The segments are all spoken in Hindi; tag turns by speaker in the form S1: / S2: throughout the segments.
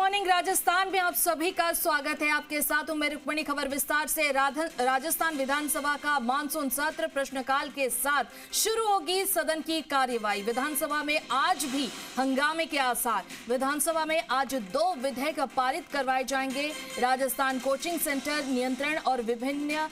S1: मॉर्निंग राजस्थान में आप सभी का स्वागत है। आपके साथ हूं मैं रुक्मणी। खबर विस्तार से। राजस्थान विधानसभा का मानसून सत्र प्रश्नकाल के साथ शुरू होगी सदन की कार्यवाही। विधानसभा में आज भी हंगामे के आसार। विधानसभा में आज 2 विधेयक पारित करवाए जाएंगे। राजस्थान कोचिंग सेंटर नियंत्रण और विभिन्न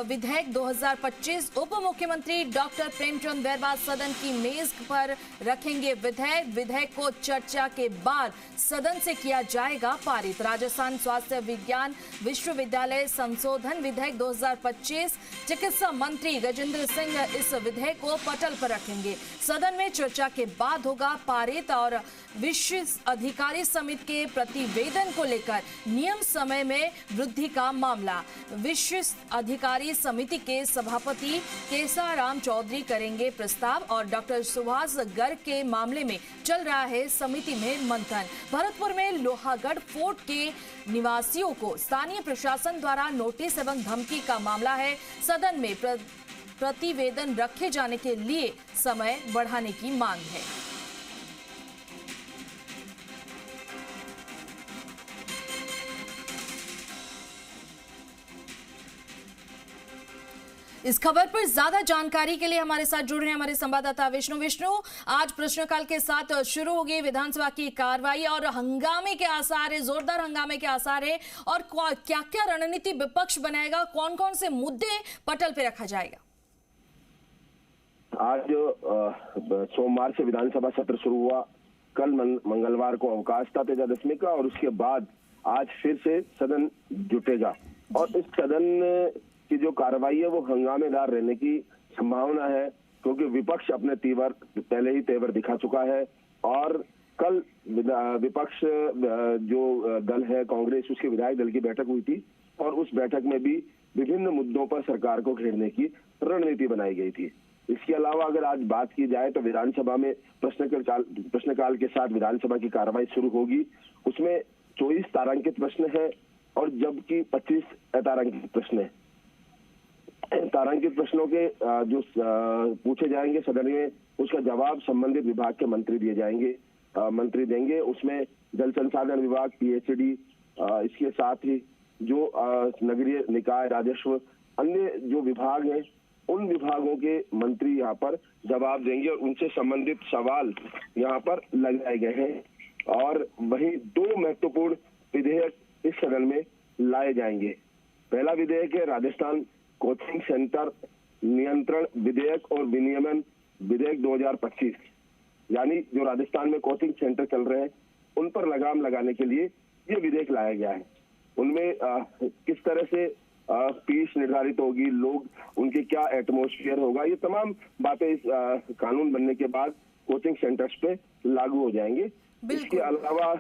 S1: विधेयक 2025। उप मुख्यमंत्री डॉक्टर प्रेमचंद बैरवा सदन की मेज पर रखेंगे विधेयक को चर्चा के बाद सदन से किया जाएगा पारित। राजस्थान स्वास्थ्य विज्ञान विश्वविद्यालय संशोधन विधेयक 2025। चिकित्सा मंत्री गजेंद्र सिंह इस विधेयक को पटल पर रखेंगे। सदन में चर्चा के बाद होगा पारित। और विश्व अधिकारी समिति के प्रतिवेदन को लेकर नियम समय में वृद्धि का मामला। विश्व अधिकारी समिति के सभापति केसाराम चौधरी करेंगे प्रस्ताव। और डॉक्टर सुभाष गर्ग के मामले में चल रहा है समिति में मंथन। भरतपुर में लोहागढ़ फोर्ट के निवासियों को स्थानीय प्रशासन द्वारा नोटिस एवं धमकी का मामला है। सदन में प्रतिवेदन रखे जाने के लिए समय बढ़ाने की मांग है। इस खबर पर ज्यादा जानकारी के लिए हमारे साथ जुड़ रहे हैं हमारे संवाददाता विष्णु। आज प्रश्नकाल के साथ शुरू होगी विधानसभा की कार्रवाई और हंगामे के आसार है, जोरदार हंगामे के आसार है। और क्या क्या रणनीति विपक्ष बनाएगा, कौन कौन से मुद्दे पटल पे रखा जाएगा?
S2: आज सोमवार से विधानसभा सत्र शुरू हुआ। कल मंगलवार को अवकाश था तेजादशमी का, और उसके बाद आज फिर से सदन जुटेगा। और इस सदन की जो कार्रवाई है वो हंगामेदार रहने की संभावना है, क्योंकि विपक्ष अपने पहले ही तेवर दिखा चुका है। और कल विपक्ष जो दल है कांग्रेस, उसके विधायक दल की बैठक हुई थी, और उस बैठक में भी विभिन्न मुद्दों पर सरकार को घेरने की रणनीति बनाई गई थी। इसके अलावा अगर आज बात की जाए तो विधानसभा में प्रश्नकाल के साथ विधानसभा की कार्रवाई शुरू होगी। उसमें 24 तारांकित प्रश्न है, और जबकि 25 अतारांकित प्रश्न है। तारांकित प्रश्नों के जो पूछे जाएंगे सदन में, उसका जवाब संबंधित विभाग के मंत्री मंत्री देंगे। उसमें जल संसाधन विभाग, पीएचडी, इसके साथ ही जो नगरीय निकाय, राजस्व, अन्य जो विभाग हैं, उन विभागों के मंत्री यहाँ पर जवाब देंगे और उनसे संबंधित सवाल यहाँ पर लगाए गए हैं। और वहीं 2 महत्वपूर्ण विधेयक इस सदन में लाए जाएंगे। पहला विधेयक है राजस्थान कोचिंग सेंटर नियंत्रण विधेयक और विनियमन विधेयक 2025, यानी जो राजस्थान में कोचिंग सेंटर चल रहे हैं उन पर लगाम लगाने के लिए ये विधेयक लाया गया है। उनमें किस तरह से फीस निर्धारित होगी, लोग उनके क्या एटमॉस्फेयर होगा, ये तमाम बातें इस कानून बनने के बाद कोचिंग सेंटर्स पे लागू हो जाएंगे। इसके अलावा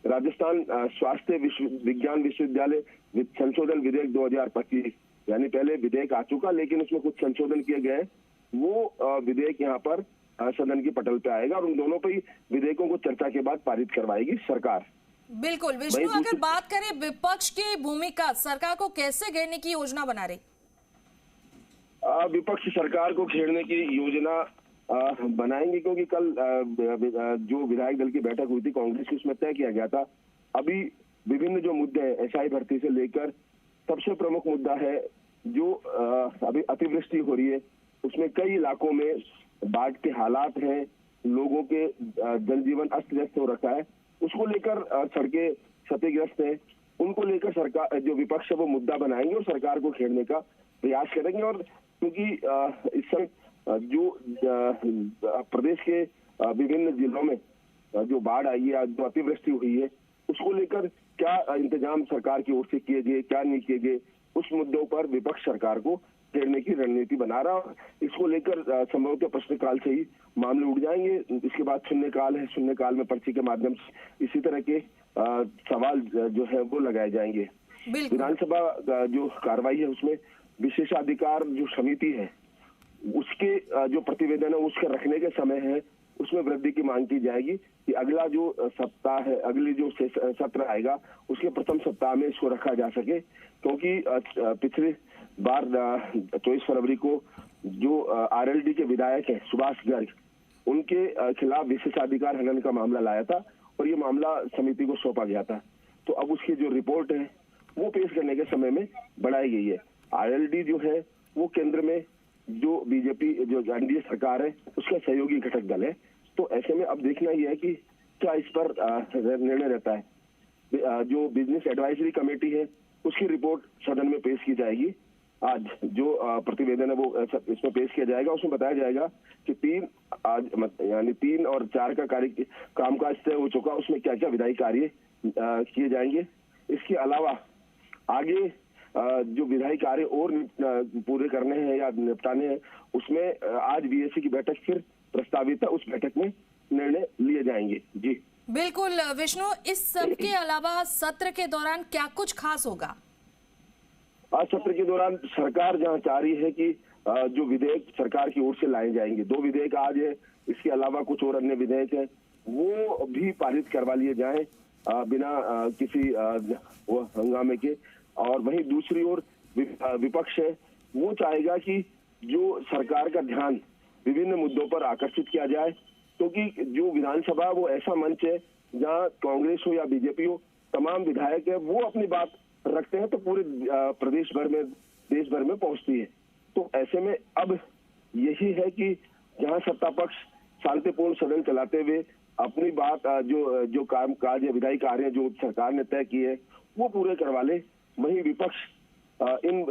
S2: राजस्थान स्वास्थ्य विज्ञान विश्वविद्यालय संशोधन विधेयक 2025, यानी पहले विधेयक आ चुका लेकिन उसमें कुछ संशोधन किए गए, वो विधेयक यहाँ पर सदन की पटल पे आएगा। और उन दोनों पे विधेयकों को चर्चा के बाद पारित करवाएगी सरकार।
S1: बिल्कुल विष्णु, अगर बात करें विपक्ष की भूमिका, सरकार को कैसे घेरने की योजना बना रही?
S2: विपक्ष सरकार को घेरने की योजना बनाएंगे, क्योंकि कल जो विधायक दल की बैठक हुई थी कांग्रेस की, उसमें तय किया गया था अभी विभिन्न जो मुद्दे हैं एसआई भर्ती से लेकर, सबसे प्रमुख मुद्दा है जो अभी अतिवृष्टि हो रही है, उसमें कई इलाकों में बाढ़ के हालात हैं, लोगों के जनजीवन अस्त व्यस्त हो रखा है, उसको लेकर सड़कें क्षतिग्रस्त हैं, उनको लेकर सरकार जो विपक्ष है वो मुद्दा बनाएंगे और सरकार को घेरने का प्रयास करेंगे। और क्योंकि इस समय जो प्रदेश के विभिन्न जिलों में जो बाढ़ आई है, जो अतिवृष्टि हुई है, उसको लेकर क्या इंतजाम सरकार की ओर से किए गए, क्या नहीं किए गए, उस मुद्दों पर विपक्ष सरकार को घेरने की रणनीति बना रहा है। इसको लेकर संभवतः प्रश्नकाल से ही मामले उठ जाएंगे। इसके बाद शून्यकाल है, शून्यकाल में पर्ची के माध्यम से इसी तरह के सवाल जो है वो लगाए जाएंगे। विधानसभा जो कार्रवाई है उसमें विशेषाधिकार जो समिति है उसके जो प्रतिवेदन है उसके रखने के समय है, उसमें वृद्धि की मांग की जाएगी कि अगला जो सप्ताह है, अगली जो सत्र आएगा उसके प्रथम सप्ताह में इसको रखा जा सके, क्योंकि पिछले बार 24 फरवरी को जो आरएलडी के विधायक हैं सुभाष गर्ग, उनके खिलाफ विशेषाधिकार हनन का मामला लाया था और ये मामला समिति को सौंपा गया था। तो अब उसकी जो रिपोर्ट है वो पेश करने के समय में बढ़ाई गई है। आरएलडी जो है वो केंद्र में जो बीजेपी जो एनडीए सरकार है उसका सहयोगी घटक दल है। तो ऐसे में अब देखना ही है कि क्या इस पर निर्णय रहता है। जो बिजनेस एडवाइजरी कमेटी है उसकी रिपोर्ट सदन में पेश की जाएगी। आज जो प्रतिवेदन है वो इसमें पेश किया जाएगा। उसमें बताया जाएगा कि 3 और 4 का कामकाज तय हो चुका, उसमें क्या क्या विधायी कार्य किए जाएंगे। इसके अलावा आगे जो विधायी कार्य और पूरे करने हैं या निपटाने हैं, उसमें आज बीएससी की बैठक फिर प्रस्तावित है, उस बैठक में निर्णय लिए जाएंगे। जी
S1: बिल्कुल विष्णु, इस सब के अलावा सत्र के दौरान क्या कुछ खास होगा?
S2: आज सत्र के दौरान सरकार जहां चाह रही है कि जो विधेयक सरकार की ओर से लाए जाएंगे, 2 विधेयक आज है, इसके अलावा कुछ और अन्य विधेयक है, वो भी पारित करवा लिए जाएं बिना किसी वो हंगामे के। और वहीं दूसरी ओर विपक्ष है, वो चाहेगा कि जो सरकार का ध्यान विभिन्न मुद्दों पर आकर्षित किया जाए, क्योंकि जो विधानसभा वो ऐसा मंच है जहां कांग्रेस हो या बीजेपी हो, तमाम विधायक है वो अपनी बात रखते हैं तो पूरे प्रदेश भर में देश भर में पहुंचती है। तो ऐसे में अब यही है कि जहां सत्ता पक्ष शांतिपूर्ण सदन चलाते हुए अपनी बात जो कामकाज या विधायी कार्य जो सरकार ने तय किए वो पूरे करवा ले, वहीं विपक्ष इन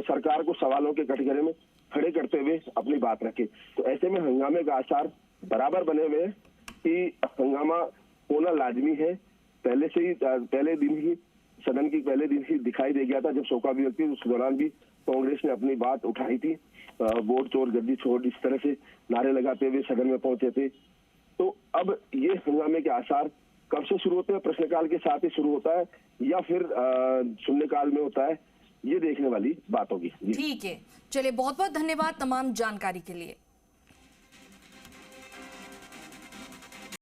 S2: सरकार को सवालों के कटघरे में खड़े करते हुए अपनी बात रखे। तो ऐसे में हंगामे का आसार बराबर बने हुए हैं कि हंगामा होना लाजमी है। पहले से ही पहले दिन ही सदन की पहले दिन ही दिखाई दे गया था जब शोका अभिव्यक्ति, उस दौरान भी कांग्रेस ने अपनी बात उठाई थी। वोट चोर गद्दी छोड़ इस तरह से नारे लगाते हुए सदन में पहुंचे थे। तो अब ये हंगामे के आसार कब से शुरू होते हैं? प्रश्नकाल के साथ ही शुरू होता है या फिर शून्यकाल में होता है, ये देखने वाली बात होगी।
S1: ठीक है, चलिए बहुत बहुत धन्यवाद तमाम जानकारी के लिए।